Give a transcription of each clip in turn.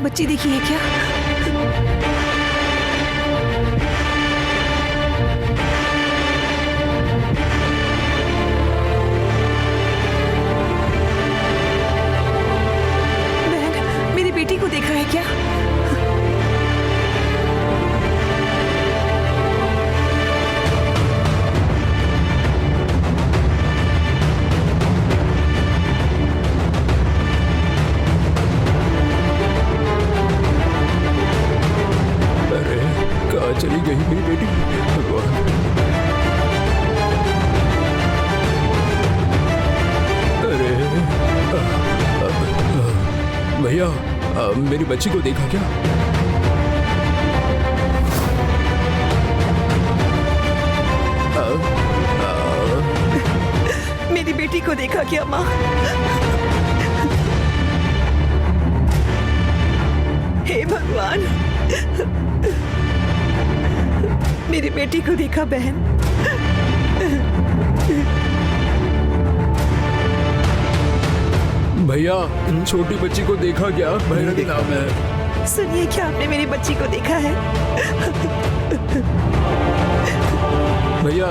बच्ची देखी है क्या? बहन, मेरी बेटी को देखा है क्या? चली गई मेरी बेटी। अरे भैया, मेरी बच्ची को देखा क्या? मेरी बेटी को देखा क्या माँ? हे भगवान, मेरी बेटी को देखा बहन। भैया, छोटी बच्ची को देखा क्या? भैया के नाम है। सुनिए, क्या आपने मेरी बच्ची को देखा है? भैया,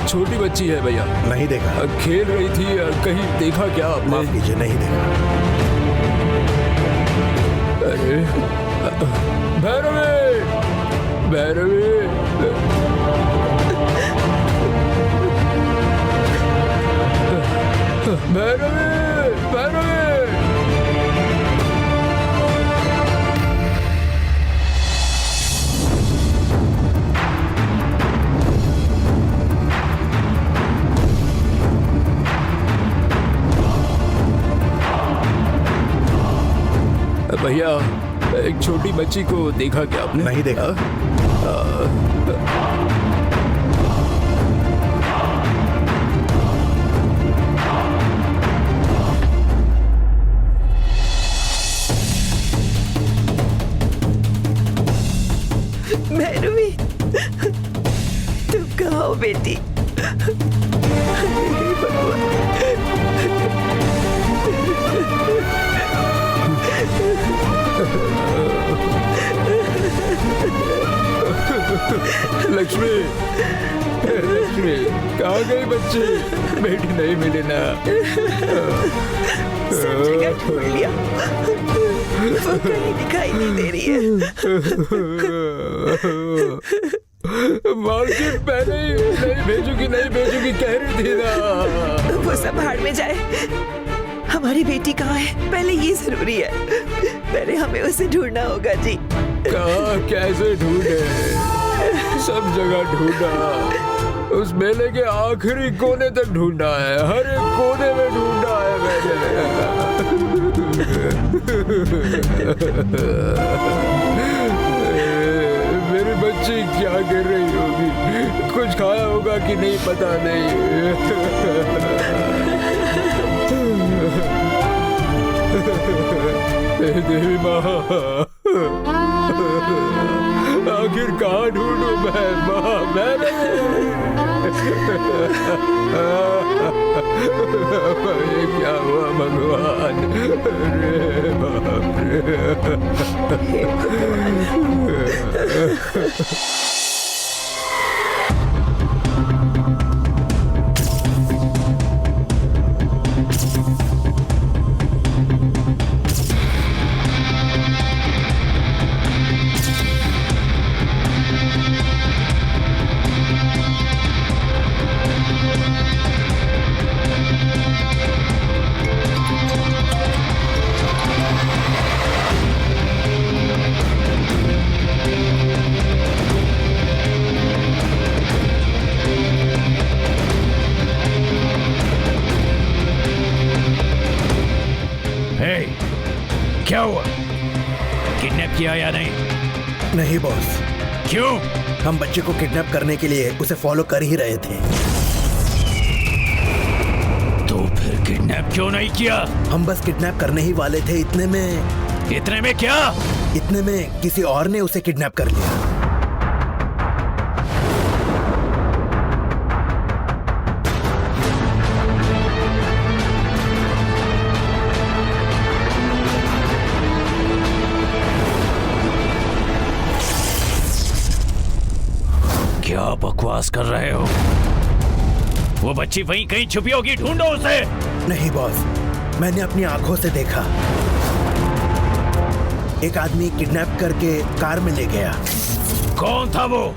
छोटी बच्ची है भैया। नहीं देखा। खेल रही थी, कहीं देखा क्या आपने? माफ कीजिए, नहीं देखा। अरे भैरवी, भैरवी, भैरवी, भैरवी। भैया, एक छोटी बच्ची को देखा क्या आपने? नहीं देखा। भैरवी, तुम कहाँ हो बेटी? लक्ष्मी, लक्ष्मी, कहाँ गई बच्ची? बेटी नहीं मिली ना। सब जगह ढूंढ लिया, वो कहीं दिखाई नहीं दे रही है। मार्केट पहले ही नहीं भेजूंगी, नहीं भेजूंगी कह रही थी ना। वो सब भाड़ में जाए। हमारी बेटी कहाँ है, पहले ये जरूरी है। पहले हमें उसे ढूंढना होगा जी। कहाँ, कैसे ढूंढे? सब जगह ढूंढा, उस मेले के आखिरी कोने तक ढूंढा है, हर एक कोने में ढूंढा है मैंने। मेरी बच्ची क्या कर रही होगी? कुछ खाया होगा कि नहीं पता नहीं। देवी माँ, आखिर कहाँ ढूंढूं मैं माँ? मैंने ये क्या हुआ भगवान? अरे बाप रे। क्या हुआ? किडनैप किया या नहीं? नहीं बॉस। क्यों? हम बच्चे को किडनैप करने के लिए उसे फॉलो कर ही रहे थे। तो फिर किडनैप क्यों नहीं किया? हम बस किडनैप करने ही वाले थे, इतने में क्या? इतने में किसी और ने उसे किडनैप कर लिया। बकवास कर रहे हो? वो बच्ची वहीं कहीं छुपी होगी, ढूंढो उसे। नहीं बॉस, मैंने अपनी आंखों से देखा। एक आदमी किडनैप करके कार में ले गया। कौन था वो?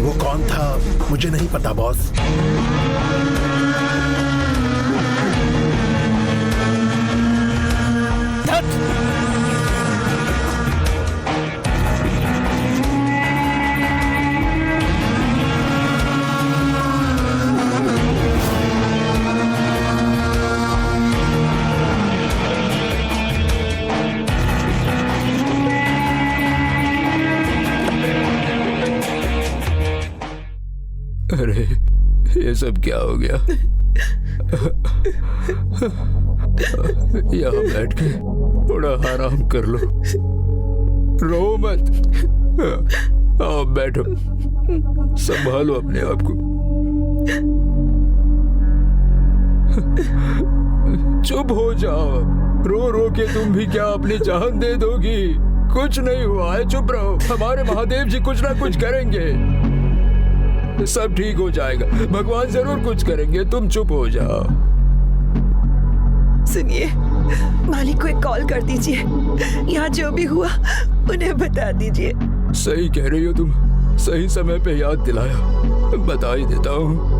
वो कौन था मुझे नहीं पता बॉस। अरे ये सब क्या हो गया? यहाँ बैठ के थोड़ा आराम कर लो, रो मत। आओ बैठो, संभालो अपने आप को। चुप हो जाओ, रो रो के तुम भी क्या अपनी जान दे दोगी? कुछ नहीं हुआ है, चुप रहो। हमारे महादेव जी कुछ ना कुछ करेंगे, सब ठीक हो जाएगा। भगवान जरूर कुछ करेंगे, तुम चुप हो जाओ। सुनिए, मालिक को एक कॉल कर दीजिए, यहाँ जो भी हुआ उन्हें बता दीजिए। सही कह रही हो तुम, सही समय पे याद दिलाया, बता ही देता हूँ।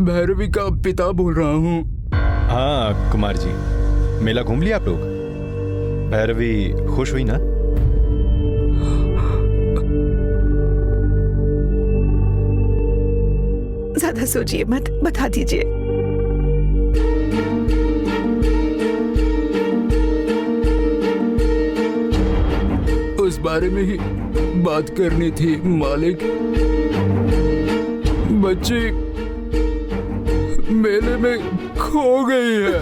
भैरवी का पिता बोल रहा हूँ। हाँ कुमार जी, मेला घूम लिया आप लोग? भैरवी खुश हुई ना? ज्यादा सोचिए मत, बता दीजिए। उस बारे में ही बात करनी थी मालिक। बच्ची मेले में खो गई है।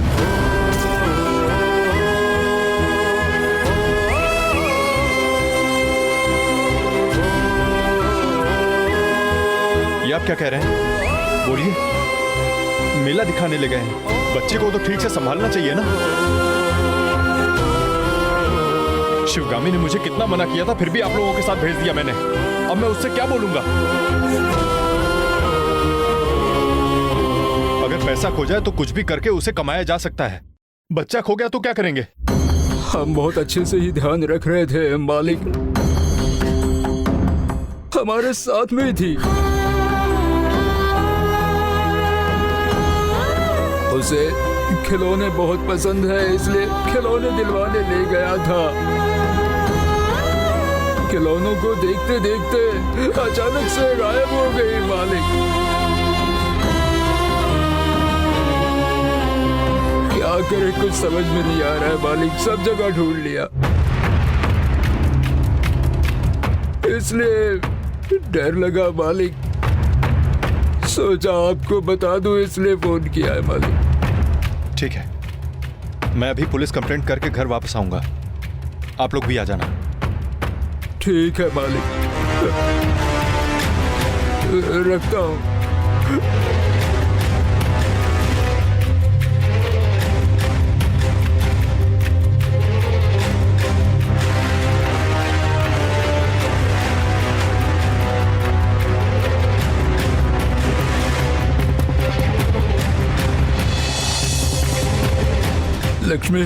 ये आप क्या कह रहे हैं? बोलिए। मेला दिखाने ले गए हैं, बच्चे को तो ठीक से संभालना चाहिए ना। शिवगामी ने मुझे कितना मना किया था, फिर भी आप लोगों के साथ भेज दिया मैंने। अब मैं उससे क्या बोलूंगा? अगर पैसा खो जाए तो कुछ भी करके उसे कमाया जा सकता है, बच्चा खो गया तो क्या करेंगे? हम बहुत अच्छे से ही ध्यान रख रहे थे मालिक, हमारे साथ में ही थी। उसे खिलौने बहुत पसंद है, इसलिए खिलौने दिलवाने ले गया था। खिलौनों को देखते देखते अचानक से गायब हो गई मालिक। क्या करे, कुछ समझ में नहीं आ रहा है मालिक, सब जगह ढूंढ लिया, इसलिए डर लगा मालिक, सोचा आपको बता दूं इसलिए फोन किया है मालिक। ठीक है, मैं अभी पुलिस कंप्लेंट करके घर वापस आऊंगा, आप लोग भी आ जाना। ठीक है मालिक, रखता हूँ। लक्ष्मी,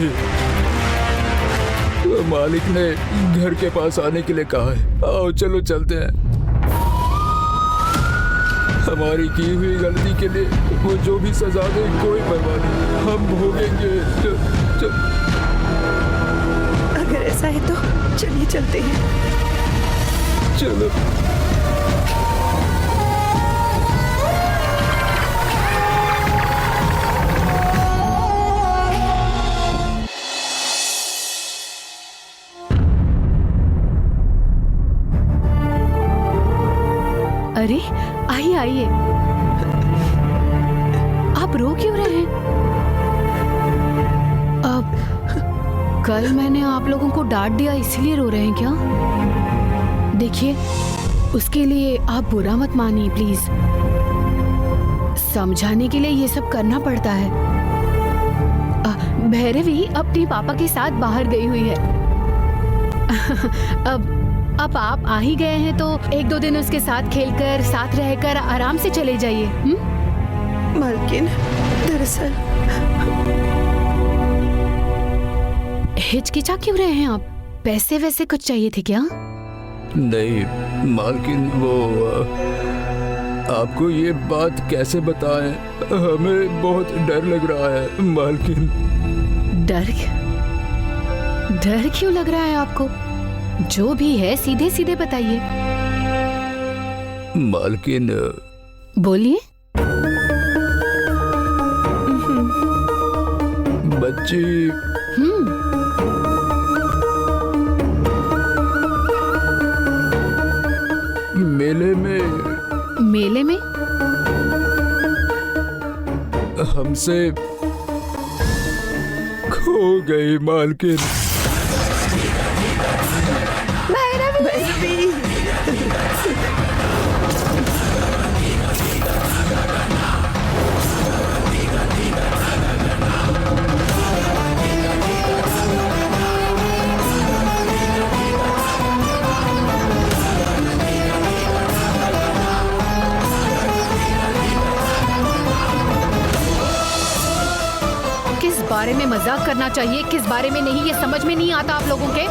मालिक ने घर के पास आने के लिए कहा है। आओ चलो चलते हैं। हमारी की हुई गलती के लिए वो जो भी सजा दे कोई परवाह नहीं, हम भोगेंगे। अगर ऐसा है तो चलिए चलते हैं। चलो। अरे आइए आइए, आप रो क्यों रहे हैं? अब कल मैंने आप लोगों को डांट दिया इसलिए रो रहे हैं क्या? देखिए, उसके लिए आप बुरा मत मानिए प्लीज। समझाने के लिए ये सब करना पड़ता है। भैरवी अपने पापा के साथ बाहर गई हुई है। अब आप आ ही गए हैं तो एक दो दिन उसके साथ खेलकर साथ रहकर आराम से चले जाइए। मालकिन, दरअसल हिचकिचा क्यों रहे हैं आप? पैसे वैसे कुछ चाहिए थे क्या? नहीं मालकिन, वो आपको ये बात कैसे बताएं, हमें बहुत डर लग रहा है मालकिन। डर क्यों लग रहा है आपको? जो भी है सीधे सीधे बताइए। मालकिन, बोलिए। बच्ची मेले में हमसे खो गई मालकिन। भैरवी, किस बारे में मजाक करना चाहिए, किस बारे में नहीं, ये समझ में नहीं आता आप लोगों के।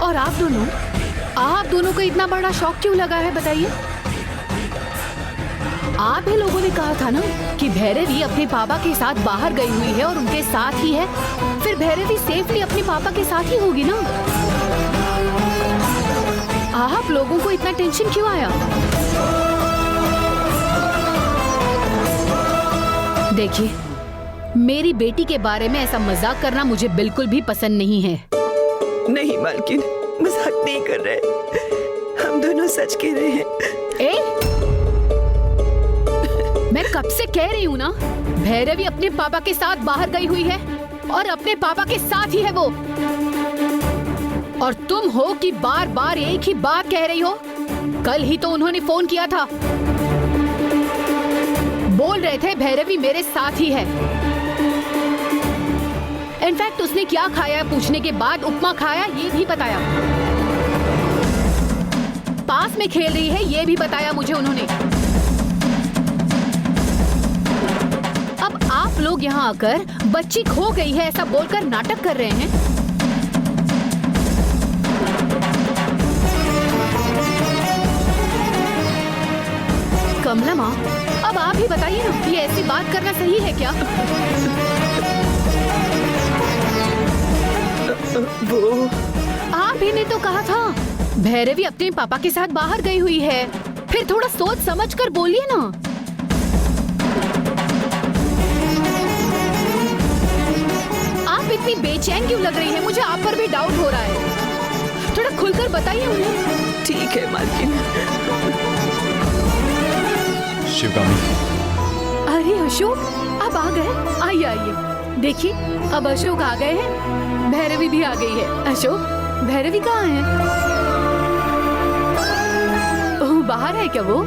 और आप दोनों को इतना बड़ा शौक क्यों लगा है बताइए? आप ही लोगों ने कहा था ना कि भैरवी अपने पापा के साथ बाहर गई हुई है और उनके साथ ही है, फिर भैरवी सेफली अपने पापा के साथ ही होगी ना। आप लोगों को इतना टेंशन क्यों आया? देखिए, मेरी बेटी के बारे में ऐसा मजाक करना मुझे बिल्कुल भी पसंद नहीं है। नहीं मालकिन, मजाक नहीं कर रहे, हम दोनों सच कह रहे हैं। मैं कब से कह रही हूँ ना, भैरवी अपने पापा के साथ बाहर गई हुई है और अपने पापा के साथ ही है वो। और तुम हो कि बार बार एक ही बात कह रही हो। कल ही तो उन्होंने फोन किया था, बोल रहे थे भैरवी मेरे साथ ही है। इनफैक्ट उसने क्या खाया पूछने के बाद उपमा खाया ये भी बताया। पास में खेल रही है ये भी बताया मुझे उन्होंने। अब आप लोग यहाँ आकर बच्ची खो गई है ऐसा बोलकर नाटक कर रहे हैं। कमला माँ, अब आप ही बताइए ना, ये ऐसी बात करना सही है क्या? वो आप ही ने तो कहा था भैरवी अपने पापा के साथ बाहर गई हुई है, फिर थोड़ा सोच समझ कर बोलिए ना। आप इतनी बेचैन क्यों लग रही है? मुझे आप पर भी डाउट हो रहा है, थोड़ा खुलकर बताइए उन्हें। ठीक है मालकिन। शिवगामी, अरे अशोक, अब आ गए। आइए आइए, देखिए अब अशोक आ गए हैं, भैरवी भी आ गई है। अशोक, भैरवी कहाँ है? ओह, बाहर है क्या वो?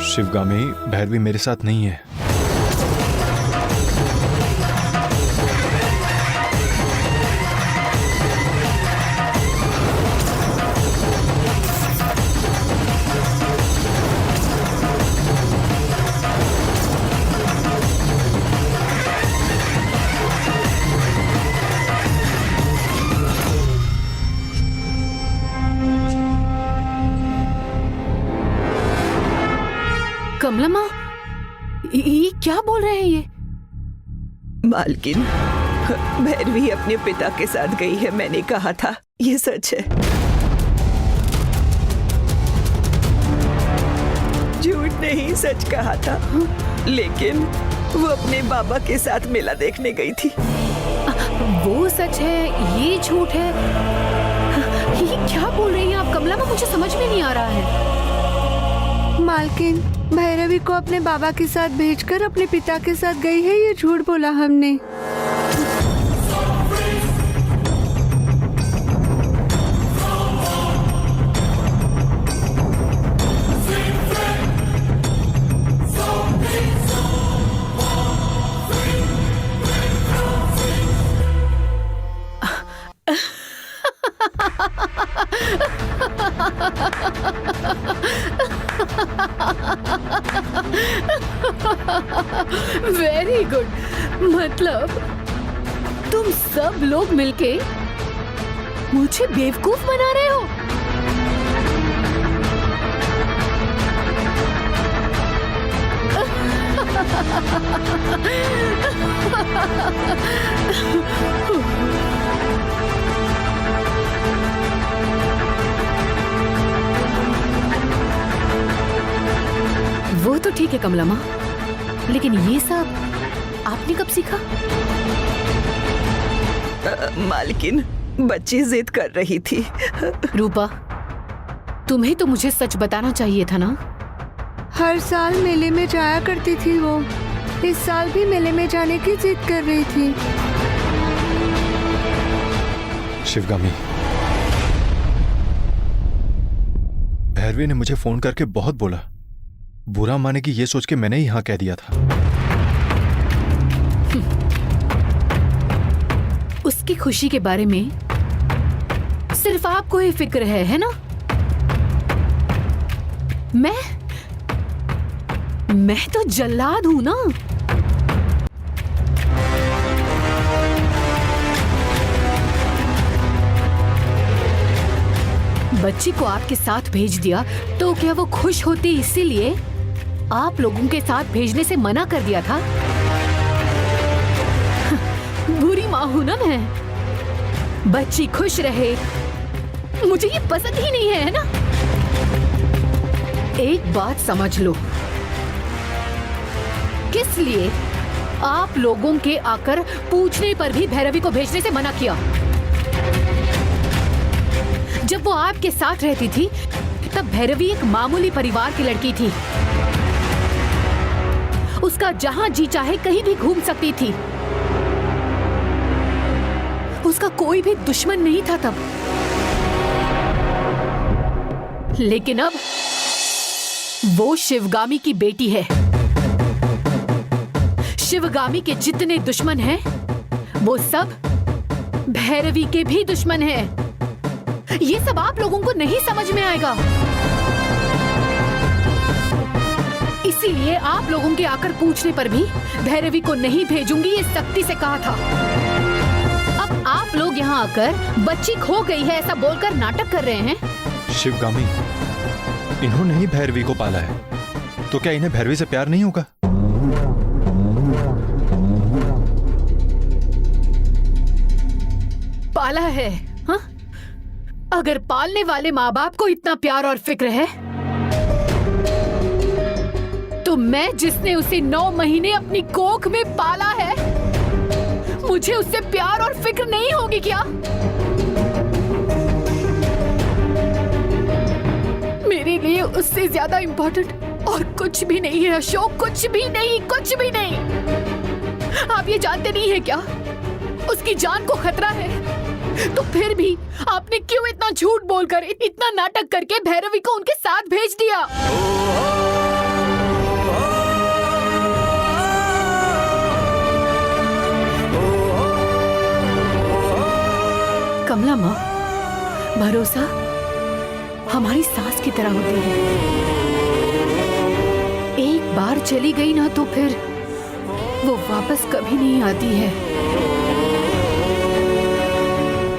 शिवगामी, भैरवी मेरे साथ नहीं है। कमला माँ, ये क्या बोल रहे हैं ये? मालकिन, भैरवी अपने पिता के साथ गई है, मैंने कहा था, ये सच है। झूठ नहीं, सच कहा था। लेकिन वो अपने बाबा के साथ मेला देखने गई थी। वो सच है, ये झूठ है। ये क्या बोल रही हैं आप कमला माँ? मुझे समझ में नहीं आ रहा है। मालकिन, भैरवी को अपने बाबा के साथ भेजकर अपने पिता के साथ गई है, ये झूठ बोला हमने। Very good. मतलब तुम सब लोग मिलके मुझे बेवकूफ बना रहे हो। वो तो ठीक है कमला माँ, लेकिन ये सब आपने कब सीखा? मालकिन, बच्ची जिद कर रही थी। रूपा, तुम्हें तो मुझे सच बताना चाहिए था ना। हर साल मेले में जाया करती थी वो, इस साल भी मेले में जाने की जिद कर रही थी। शिवगामी, भैरवी ने मुझे फोन करके बहुत बोला, बुरा मानेगी ये सोच के मैंने ही हाँ कह दिया था। उसकी खुशी के बारे में सिर्फ आपको ही फिक्र है ना? मैं तो जल्लाद हूं ना। बच्ची को आपके साथ भेज दिया तो क्या वो खुश होती इसीलिए आप लोगों के साथ भेजने से मना कर दिया था? बुरी माँ हूं ना मैं। बच्ची खुश रहे, मुझे ये पसंद ही नहीं है ना? एक बात समझ लो, किस लिए आप लोगों के आकर पूछने पर भी भैरवी को भेजने से मना किया? जब वो आपके साथ रहती थी तब भैरवी एक मामूली परिवार की लड़की थी। उसका जहां जी चाहे कहीं भी घूम सकती थी। उसका कोई भी दुश्मन नहीं था तब। लेकिन अब वो शिवगामी की बेटी है। शिवगामी के जितने दुश्मन हैं, वो सब भैरवी के भी दुश्मन हैं। ये सब आप लोगों को नहीं समझ में आएगा। इसीलिए आप लोगों के आकर पूछने पर भी भैरवी को नहीं भेजूंगी, ये सख्ती से कहा था। अब आप लोग यहाँ आकर बच्ची खो गई है ऐसा बोलकर नाटक कर रहे हैं। शिवगामी, इन्होंने ही भैरवी को पाला है, तो क्या इन्हें भैरवी से प्यार नहीं होगा? पाला है, हाँ? अगर पालने वाले माँ बाप को इतना प्यार और फिक्र है, तो मैं जिसने उसे 9 महीने अपनी कोख में पाला है, मुझे उससे प्यार और फिक्र नहीं होगी क्या? लिए उससे ज्यादा इम्पोर्टेंट और कुछ भी नहीं है अशोक, कुछ भी नहीं, कुछ भी नहीं। आप ये जानते नहीं है क्या, उसकी जान को खतरा है। तो फिर भी आपने क्यों इतना झूठ बोलकर, इतना नाटक करके भैरवी को उनके साथ भेज दिया? कमला माँ, भरोसा हमारी सांस की तरह होती है। एक बार चली गई ना तो फिर वो वापस कभी नहीं आती है।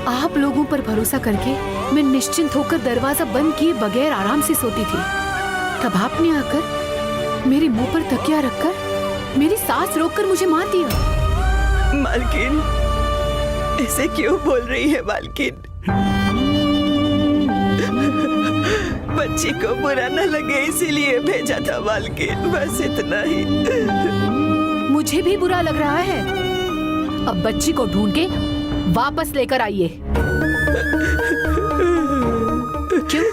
आप लोगों पर भरोसा करके मैं निश्चिंत होकर दरवाजा बंद किए बगैर आराम से सोती थी। तब आपने आकर मेरे मुंह पर तकिया रखकर मेरी सांस रोककर मुझे मार दिया। मालकिन, ऐसे क्यों बोल रही है मालकिन? बच्ची को बुरा न लगे इसीलिए भेजा था मालकिन, बस इतना ही। मुझे भी बुरा लग रहा है। अब बच्ची को ढूंढ के वापस लेकर आइए। क्यों?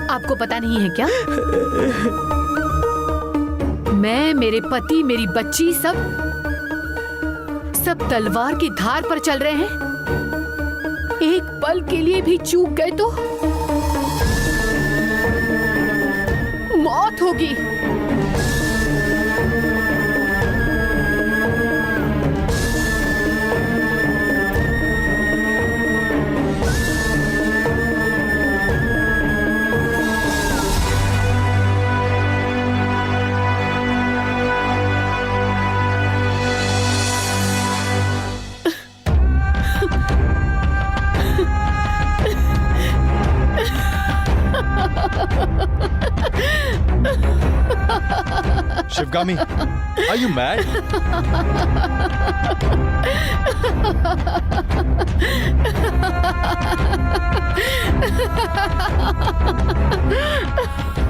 आपको पता नहीं है क्या? मैं, मेरे पति, मेरी बच्ची सब तलवार की धार पर चल रहे हैं। एक पल के लिए भी चूक गए तो मौत होगी। Sivagami, are you mad?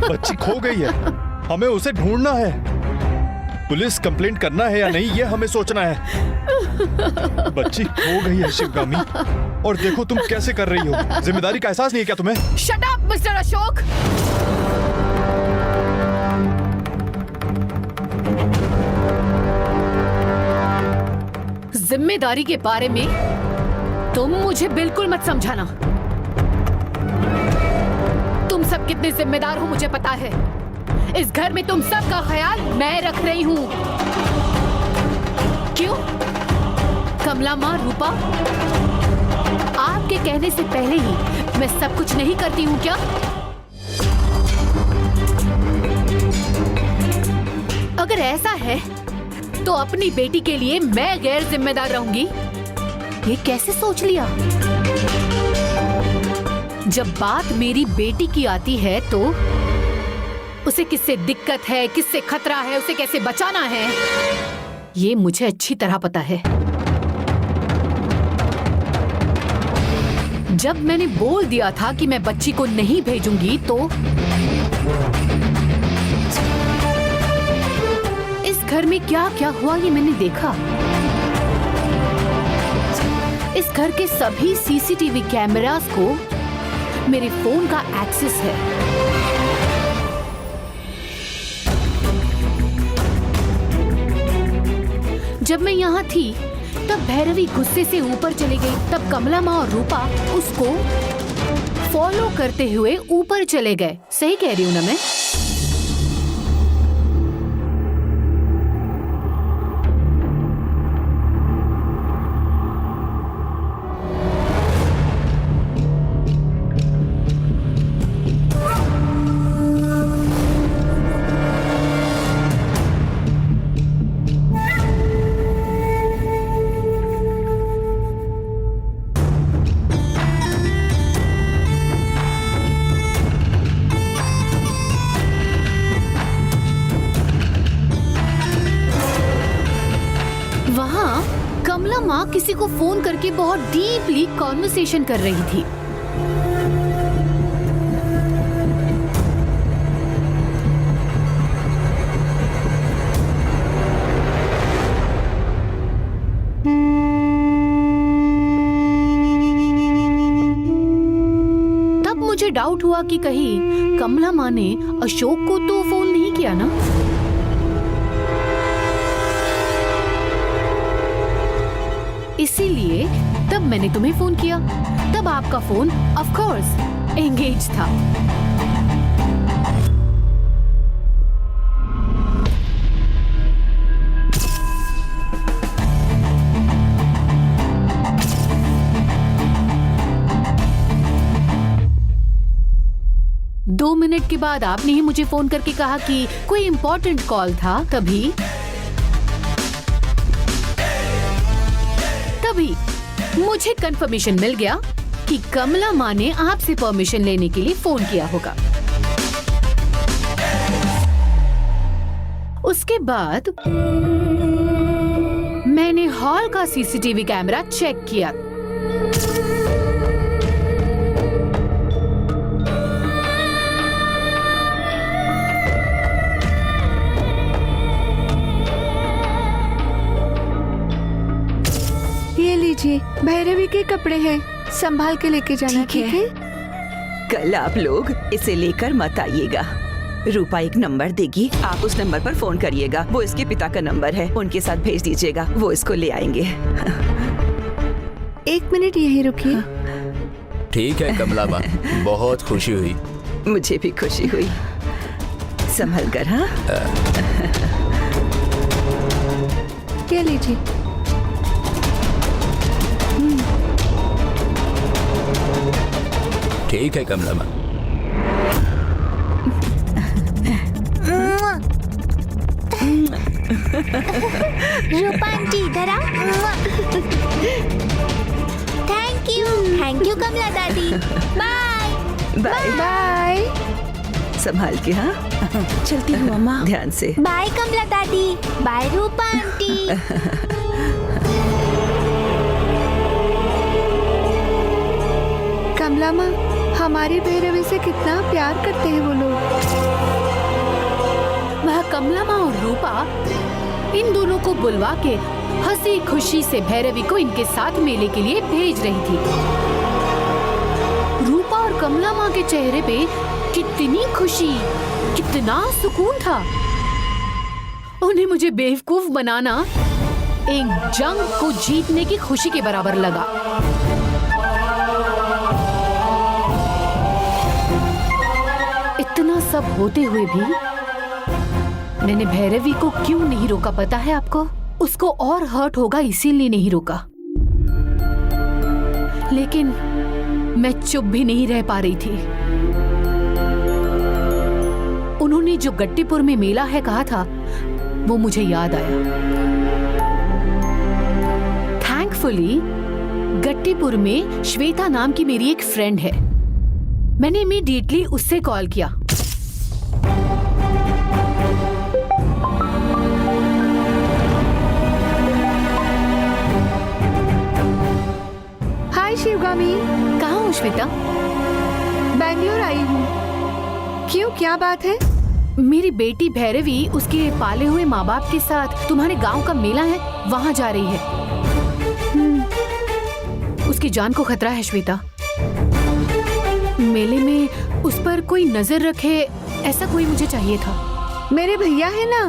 बच्ची खो गई है, हमें उसे ढूंढना है। पुलिस कंप्लेंट करना है या नहीं ये हमें सोचना है। बच्ची खो गई है शिवगामी, और देखो तुम कैसे कर रही हो। जिम्मेदारी का एहसास नहीं है क्या तुम्हें? Shut up mister Ashok. जिम्मेदारी के बारे में तुम मुझे बिल्कुल मत समझाना। तुम सब कितने जिम्मेदार हो मुझे पता है। इस घर में तुम सब का ख्याल मैं रख रही हूँ। क्यों? कमला माँ, रूपा, आपके कहने से पहले ही मैं सब कुछ नहीं करती हूँ क्या? अगर ऐसा है तो अपनी बेटी के लिए मैं गैर जिम्मेदार रहूंगी, ये कैसे सोच लिया? जब बात मेरी बेटी की आती है तो उसे किससे दिक्कत है, किससे खतरा है, उसे कैसे बचाना है, ये मुझे अच्छी तरह पता है। जब मैंने बोल दिया था कि मैं बच्ची को नहीं भेजूंगी तो इस घर में क्या क्या हुआ ये मैंने देखा। इस घर के सभी सीसीटीवी कैमरास को मेरे फोन का एक्सेस है। जब मैं यहाँ थी तब भैरवी गुस्से से ऊपर चली गई। तब कमला माँ और रूपा उसको फॉलो करते हुए ऊपर चले गए। सही कह रही हूँ ना मैं? कमला माँ किसी को फोन करके बहुत डीपली कॉन्वर्सेशन कर रही थी। तब मुझे डाउट हुआ कि कहीं कमला माँ ने अशोक को तो फोन नहीं किया ना? इसीलिए तब मैंने तुम्हें फोन किया। तब आपका फोन ऑफ कोर्स एंगेज था। दो मिनट के बाद आपने ही मुझे फोन करके कहा कि कोई इम्पोर्टेंट कॉल था। तभी मुझे कंफर्मेशन मिल गया कि कमला माँ ने आपसे परमिशन लेने के लिए फोन किया होगा। उसके बाद मैंने हॉल का सीसीटीवी कैमरा चेक किया। ये लीजिए, भैरवी के कपड़े हैं, संभाल के लेके जाना। ठीक है? कल आप लोग इसे लेकर मत आइएगा। रूपा एक नंबर देगी, आप उस नंबर पर फोन करिएगा। वो इसके पिता का नंबर है, उनके साथ भेज दीजिएगा, वो इसको ले आएंगे। एक मिनट यहीं रुकिए। ठीक है कमला माँ, बहुत खुशी हुई। मुझे भी खुशी हुई। संभल कर। हाँ, ये लीजिए। ठीक है कमला माँ। रूपा आंटी इधर आओ। थैंक यू कमला दादी। Bye bye bye. संभाल के। हाँ, चलती हूँ अम्मा, ध्यान से। बाय कमला दादी। बाय रूपा आंटी। कमला माँ, हमारी भैरवी से कितना प्यार करते हैं वो लोग। वह कमला माँ और रूपा इन दोनों को बुलवा के हंसी खुशी से भैरवी को इनके साथ मेले के लिए भेज रही थी। रूपा और कमला माँ के चेहरे पे कितनी खुशी, कितना सुकून था। उन्हें मुझे बेवकूफ बनाना एक जंग को जीतने की खुशी के बराबर लगा। इतना सब होते हुए भी मैंने भैरवी को क्यों नहीं रोका पता है आपको? उसको और हर्ट होगा इसीलिए नहीं रोका। लेकिन मैं चुप भी नहीं रह पा रही थी। उन्होंने जो गट्टीपुर में मेला है कहा था, वो मुझे याद आया। थैंकफुली गट्टीपुर में श्वेता नाम की मेरी एक फ्रेंड है। मैंने इमीडिएटली उससे कॉल किया। हाय शिवगामी। कहाँ हो श्वेता? बैंगलोर आई हूँ। क्यों, क्या बात है? मेरी बेटी भैरवी उसके पाले हुए माँ बाप के साथ तुम्हारे गांव का मेला है, वहाँ जा रही है। उसकी जान को खतरा है श्वेता। मेले में उस पर कोई नजर रखे, ऐसा कोई मुझे चाहिए था। मेरे भैया है ना,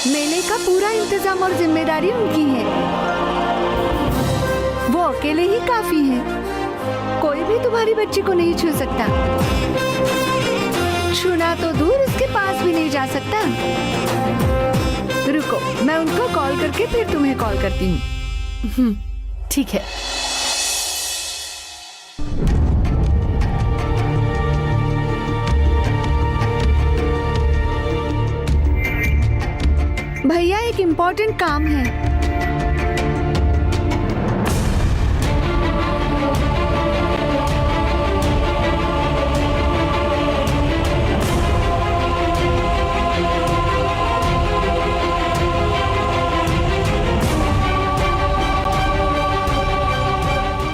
मेले का पूरा इंतजाम और जिम्मेदारी उनकी है। वो अकेले ही काफी हैं। कोई भी तुम्हारी बच्ची को नहीं छू सकता। छूना तो दूर, उसके पास भी नहीं जा सकता। रुको, मैं उनको कॉल करके फिर तुम्हें कॉल करती हूँ। ठीक है। भैया, एक इम्पोर्टेंट काम है।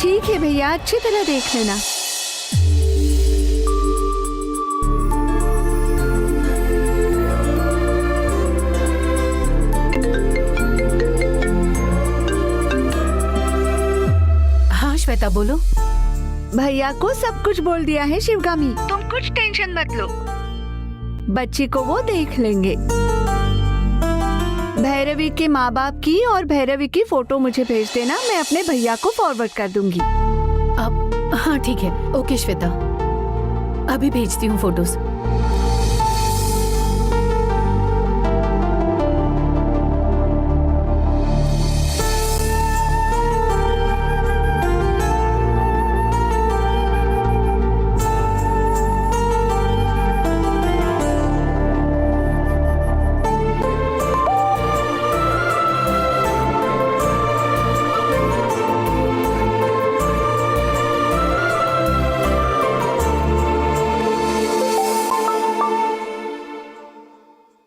ठीक है भैया, अच्छी तरह देख लेना। हाँ श्वेता बोलो। भैया को सब कुछ बोल दिया है शिवगामी, तुम कुछ टेंशन मत लो। बच्ची को वो देख लेंगे। भैरवी के माँ बाप की और भैरवी की फोटो मुझे भेज देना, मैं अपने भैया को फॉरवर्ड कर दूंगी। अब हाँ ठीक है, ओके श्वेता, अभी भेजती हूँ फोटोज।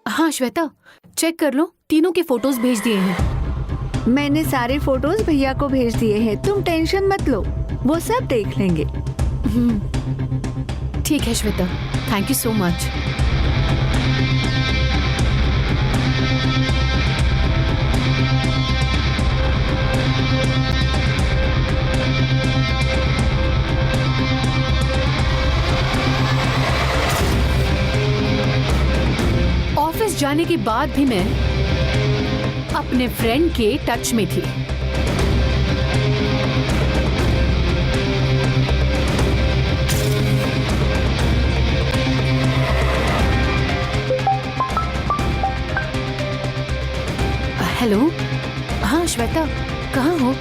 हाँ श्वेता, चेक कर लो, तीनों के फोटोज भेज दिए हैं। मैंने सारे फोटोज भैया को भेज दिए हैं, तुम टेंशन मत लो, वो सब देख लेंगे। ठीक है Shweta, thank you so much. Office जाने के बाद भी मैं अपने फ्रेंड के टच में थी। हेलो, हाँ श्वेता, कहाँ हो?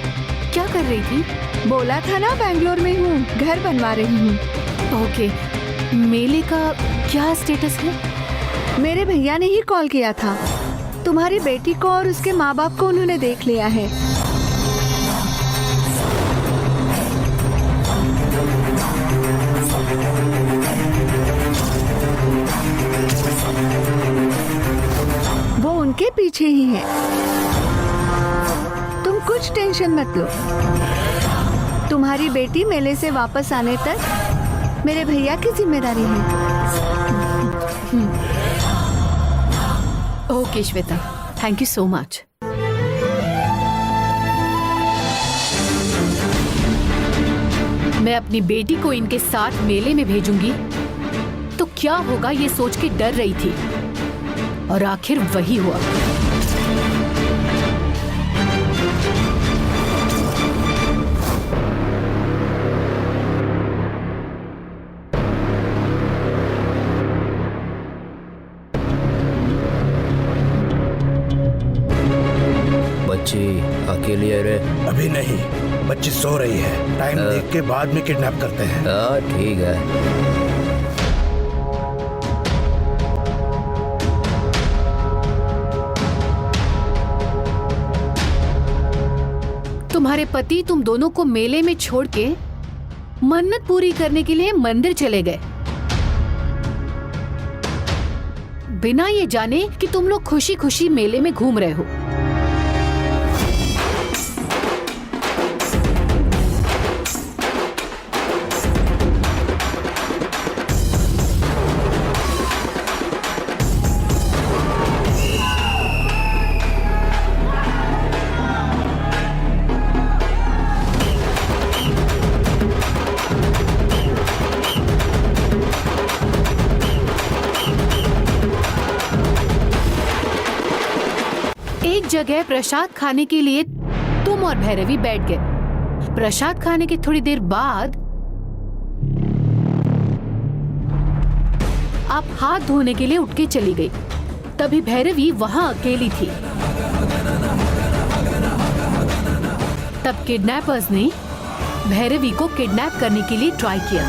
क्या कर रही थी? बोला था ना बैंगलोर में हूँ, घर बनवा रही हूँ। ओके, मेले का क्या स्टेटस है? मेरे भैया ने ही कॉल किया था, तुम्हारी बेटी को और उसके माँ बाप को उन्होंने देख लिया है। वो उनके पीछे ही है, तुम कुछ टेंशन मत लो। तुम्हारी बेटी मेले से वापस आने तक मेरे भैया की जिम्मेदारी है। Okay Shweta, thank you so much. मैं अपनी बेटी को इनके साथ मेले में भेजूंगी तो क्या होगा ये सोच के डर रही थी, और आखिर वही हुआ। बच्ची अकेली है रे? अभी नहीं, बच्ची सो रही है, टाइम देख के बाद में किडनैप करते हैं। ठीक है। तुम्हारे पति तुम दोनों को मेले में छोड़ के मन्नत पूरी करने के लिए मंदिर चले गए, बिना ये जाने कि तुम लोग खुशी खुशी मेले में घूम रहे हो। एक जगह प्रसाद खाने के लिए तुम और भैरवी बैठ गए। प्रसाद खाने के थोड़ी देर बाद आप हाथ धोने के लिए उठ के चली गई। तभी भैरवी वहां अकेली थी। तब किडनैपर्स ने भैरवी को किडनैप करने के लिए ट्राई किया,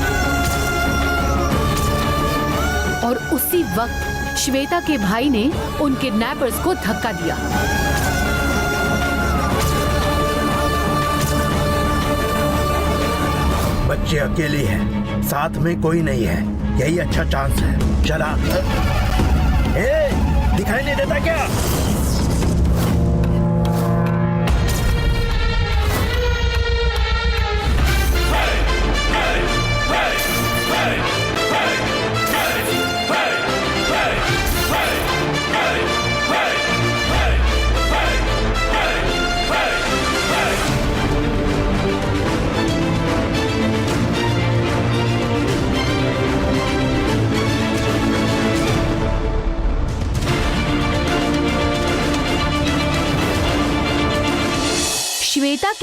और उसी वक्त श्वेता के भाई ने उन किडनैपर्स को धक्का दिया। बच्ची अकेली है, साथ में कोई नहीं है, यही अच्छा चांस है। चला। दिखाई नहीं देता क्या?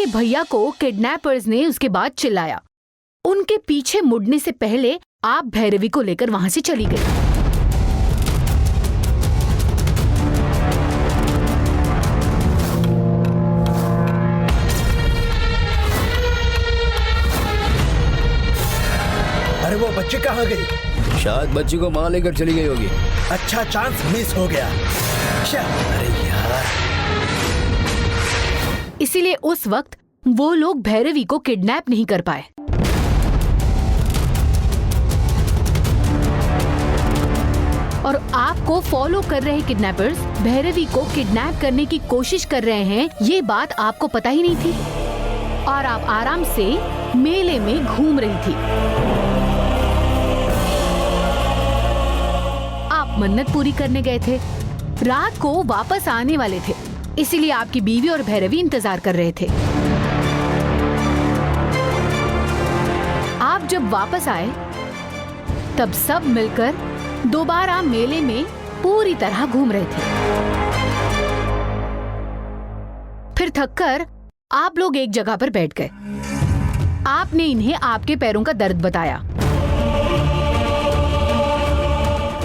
के भैया को किडनैपर्स ने उसके बाद चिल्लाया। उनके पीछे मुड़ने से पहले आप भैरवी को लेकर वहां से चली गई। अरे वो बच्ची कहाँ गई? शायद बच्ची को माँ लेकर चली गई होगी। अच्छा चांस मिस हो गया। अरे यार। इसीलिए उस वक्त वो लोग भैरवी को किडनैप नहीं कर पाए। और आपको फॉलो कर रहे किडनैपर्स भैरवी को किडनैप करने की कोशिश कर रहे हैं, ये बात आपको पता ही नहीं थी। और आप आराम से मेले में घूम रही थी। आप मन्नत पूरी करने गए थे, रात को वापस आने वाले थे, इसीलिए आपकी बीवी और भैरवी इंतजार कर रहे थे। आप जब वापस आए तब सब मिलकर दोबारा मेले में पूरी तरह घूम रहे थे। फिर थककर आप लोग एक जगह पर बैठ गए। आपने इन्हें आपके पैरों का दर्द बताया।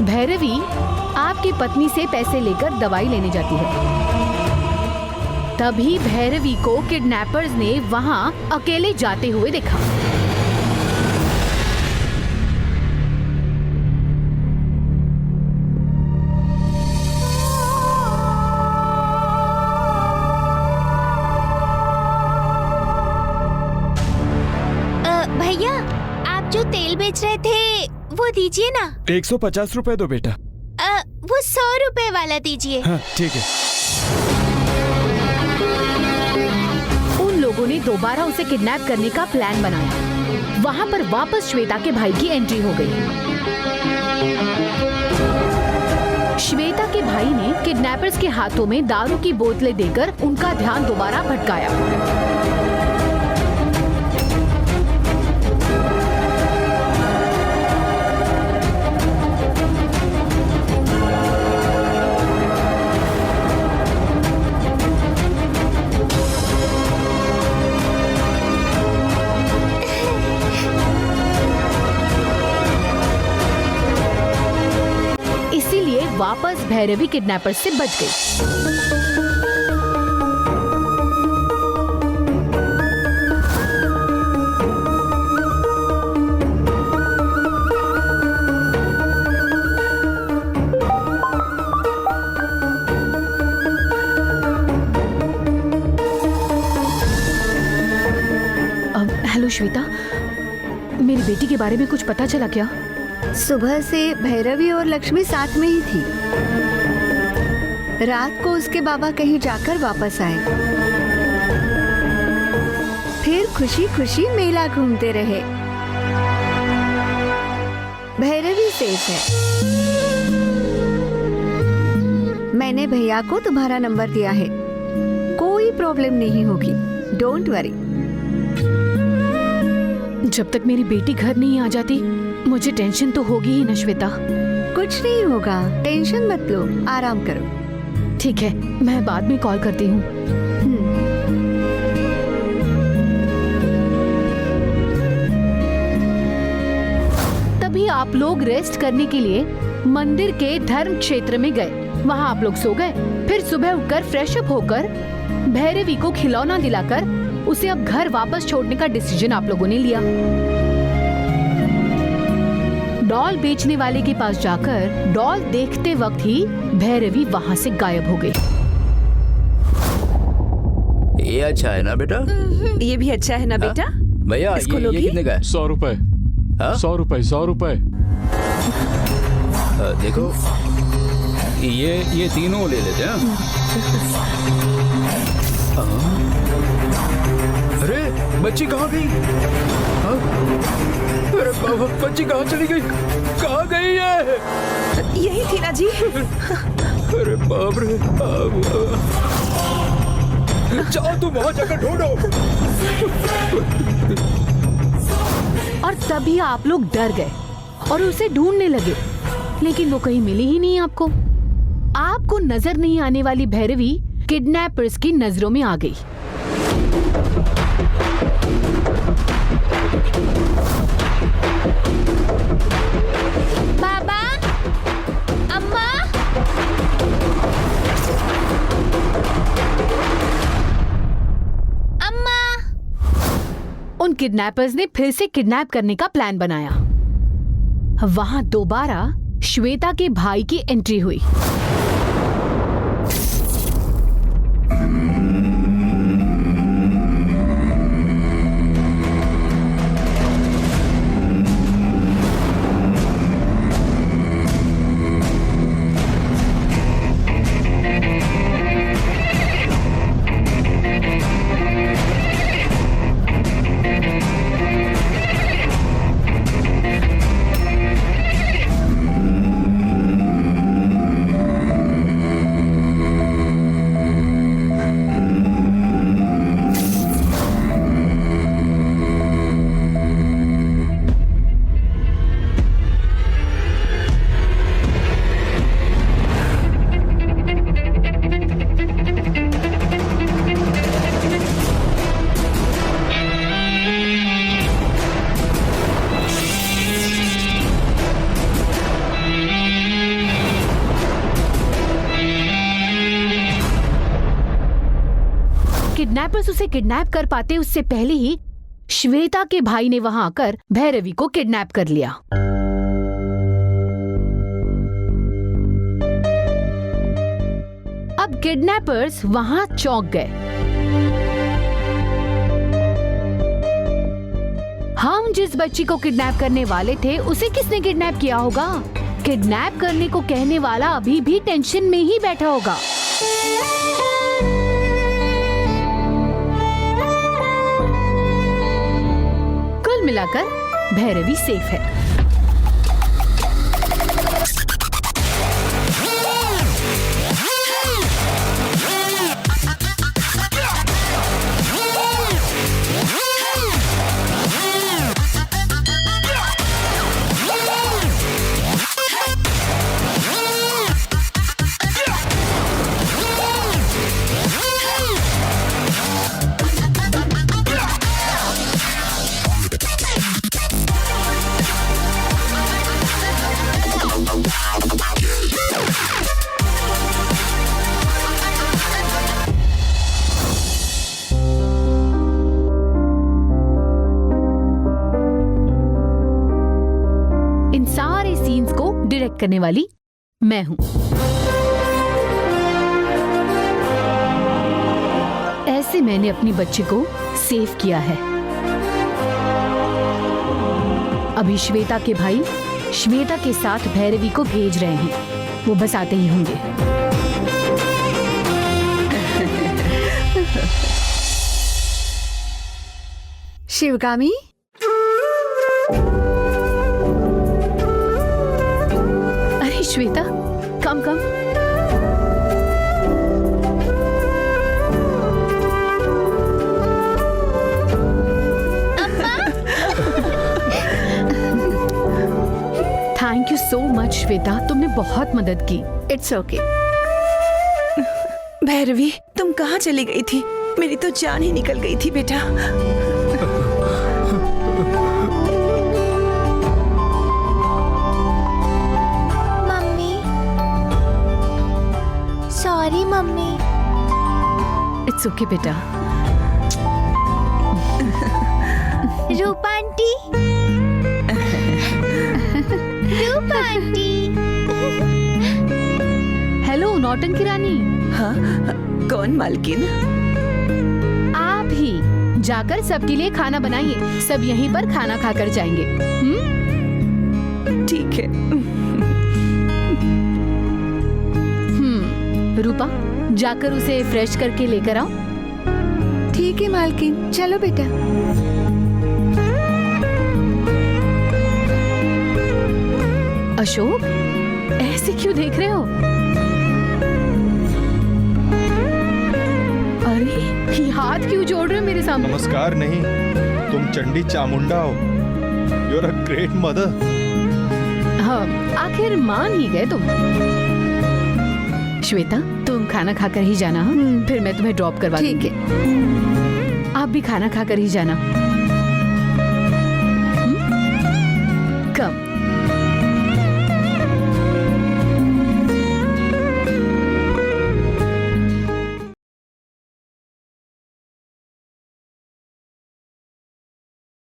भैरवी आपकी पत्नी से पैसे लेकर दवाई लेने जाती है। तभी भैरवी को किडनैपर्स ने वहां अकेले जाते हुए देखा। भैया, आप जो तेल बेच रहे थे वो दीजिए ना। 150 रुपए दो बेटा। वो 100 रुपए वाला दीजिए। हाँ ठीक है। उन लोगों ने दोबारा उसे किडनैप करने का प्लान बनाया। वहां पर वापस श्वेता के भाई की एंट्री हो गई। श्वेता के भाई ने किडनैपर्स के हाथों में दारू की बोतलें देकर उनका ध्यान दोबारा भटकाया। वापस भैरवी किडनैपर्स से बच गई। हेलो श्वेता, मेरी बेटी के बारे में कुछ पता चला क्या? सुबह से भैरवी और लक्ष्मी साथ में ही थी। रात को उसके बाबा कहीं जाकर वापस आए, फिर खुशी खुशी मेला घूमते रहे। भैरवी सेफ है। मैंने भैया को तुम्हारा नंबर दिया है, कोई प्रॉब्लम नहीं होगी, डोंट वरी। जब तक मेरी बेटी घर नहीं आ जाती मुझे टेंशन तो होगी ही ना श्वेता। कुछ नहीं होगा, टेंशन मत लो, आराम करो। ठीक है, मैं बाद में कॉल करती हूँ। तभी आप लोग रेस्ट करने के लिए मंदिर के धर्म क्षेत्र में गए। वहाँ आप लोग सो गए। फिर सुबह उठकर फ्रेश अप होकर भैरवी को खिलौना दिलाकर उसे अब घर वापस छोड़ने का डिसीजन आप लोगों ने लिया। डॉल बेचने वाले के पास जाकर डॉल देखते वक्त ही भैरवी वहां से गायब हो गई। ये अच्छा है ना बेटा? ये भी अच्छा है ना बेटा? भैया ये कितने का है? 100 रुपए। 100 रुपए, 100 रुपए। देखो ये तीनों ले लेते हैं। अरे बच्ची कहाँ गई? अरे बाबा, बच्ची कहाँ चली गई? कहाँ गई है? यही थी ना जी। अरे बाप रे। जाओ तुम वहाँ जाकर ढूंढो। और तभी आप लोग डर गए और उसे ढूंढने लगे, लेकिन वो कहीं मिली ही नहीं आपको। आपको नजर नहीं आने वाली भैरवी किडनैपर्स की नजरों में आ गई। किडनैपर्स ने फिर से किडनैप करने का प्लान बनाया। वहां दोबारा श्वेता के भाई की एंट्री हुई। किडनैपर्स उसे किडनैप कर पाते उससे पहले ही श्वेता के भाई ने वहां आकर भैरवी को किडनैप कर लिया। अब किडनैपर्स वहां चौंक गए। हम जिस बच्ची को किडनैप करने वाले थे उसे किसने किडनैप किया होगा? किडनैप करने को कहने वाला अभी भी टेंशन में ही बैठा होगा। कुल मिलाकर भैरवी सेफ है। इन सारे सीन्स को डायरेक्ट करने वाली मैं हूं। ऐसे मैंने अपनी बच्ची को सेव किया है। अभी श्वेता के भाई श्वेता के साथ भैरवी को भेज रहे हैं। वो बस आते ही होंगे। शिवगामी, अरे Shweta, come come. Thank you so much Shweta, तुमने बहुत मदद की। It's okay. भैरवी, तुम कहाँ चली गई थी? मेरी तो जान ही निकल गई थी बेटा। Mummy, sorry mummy. It's okay बेटा। रूपा आंटी, रूपा आंटी। हेलो नौटंकी रानी। हाँ, कौन मालकिन? आप ही जाकर सबके लिए खाना बनाइए। सब यहीं पर खाना खाकर जाएंगे। ठीक है। रूपा, जाकर उसे फ्रेश करके लेकर आओ। ठीक है मालकिन, चलो बेटा। अशोक, ऐसे क्यों देख रहे हो? अरे, ये हाथ क्यों जोड़ रहे हो मेरे सामने? नमस्कार नहीं, तुम चंडी चामुंडा हो। You are a great mother. हाँ, आखिर मान ही गए तुम। श्वेता, तुम खाना खाकर ही जाना। हाँ? फिर मैं तुम्हें ड्रॉप करवा दूंगी। ठीक है। आप भी खाना खाकर ही जाना।